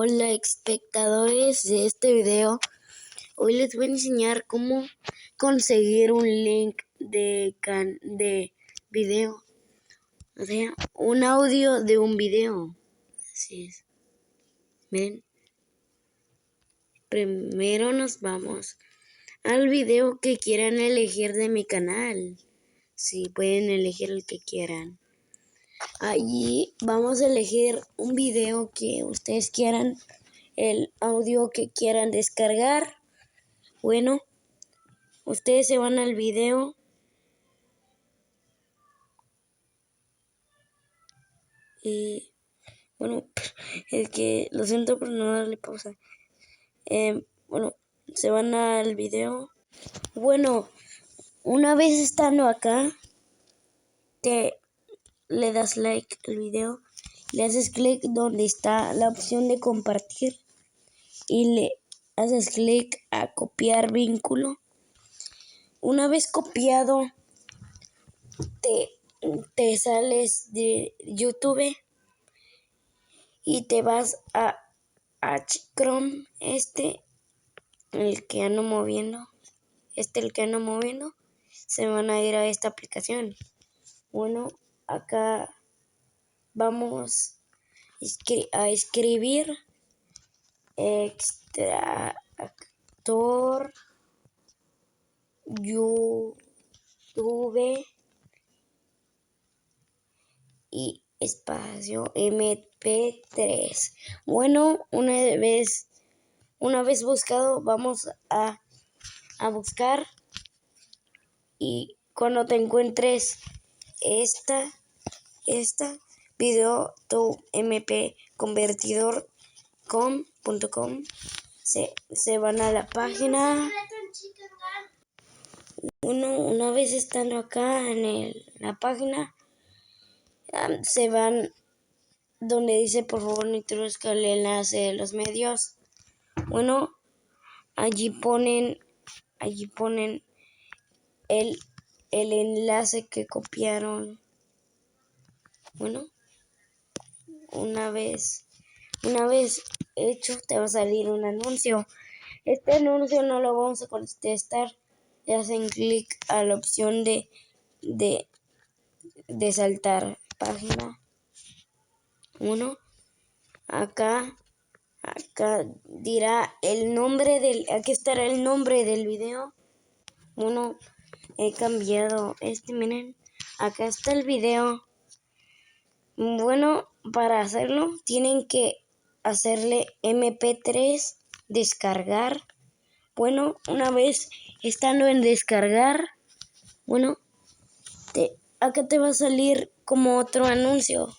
Hola espectadores de este video, hoy les voy a enseñar cómo conseguir un link de video, o sea, un audio de un video. Así es. Miren, primero nos vamos al video que quieran elegir de mi canal. Sí, pueden elegir el que quieran. Allí vamos a elegir un video que ustedes quieran, el audio que quieran descargar. Bueno, ustedes se van al video y bueno, lo siento por no darle pausa. Bueno, se van al video. Bueno, una vez estando acá, le das like al video, le haces clic donde está la opción de compartir y le haces clic a copiar vínculo. Una vez copiado, te sales de YouTube y te vas a Chrome, el que ando moviendo, se van a ir a esta aplicación. Bueno, acá vamos a escribir extractor YouTube y espacio MP3. Bueno, una vez buscado, vamos a buscar, y cuando te encuentres esta video tu MP convertidor.com, se van a la página. Una vez estando acá en la página, se van donde dice por favor introduzca el enlace de los medios. Bueno, allí ponen el enlace que copiaron. Bueno, una vez hecho, te va a salir un anuncio. Este anuncio no lo vamos a contestar. Le hacen clic a la opción de saltar página. Bueno, acá dirá el nombre aquí estará el nombre del video. Bueno, he cambiado miren, acá está el video. Bueno, para hacerlo tienen que hacerle MP3, descargar. Bueno, una vez estando en descargar, bueno, acá te va a salir como otro anuncio.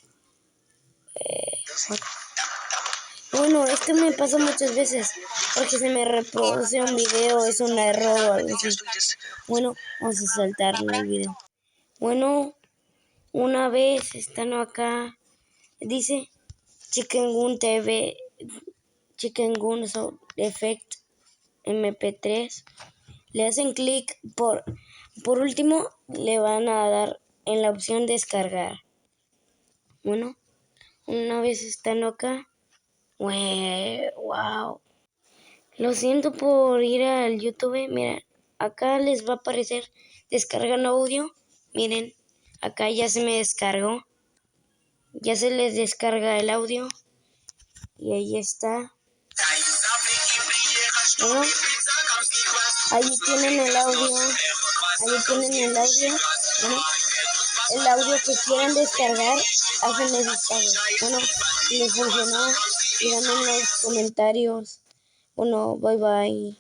Bueno, esto me pasa muchas veces porque se me reproduce un video, es un error o algo así. Bueno, vamos a saltarlo el video. Bueno, una vez estando acá, dice Chicken Gun TV, Chicken Gun Sound Effect MP3. Le hacen clic por último, le van a dar en la opción descargar. Bueno, una vez estando acá, wow. Lo siento por ir al YouTube. Miren, acá les va a aparecer descargan audio. Miren, acá ya se me descargó. Ya se les descarga el audio. Y ahí está. Bueno, ahí tienen el audio. Bueno, el audio que quieran descargar, hacen esos pasos. Bueno, si les funcionó, díganme en los comentarios. Bueno, bye bye.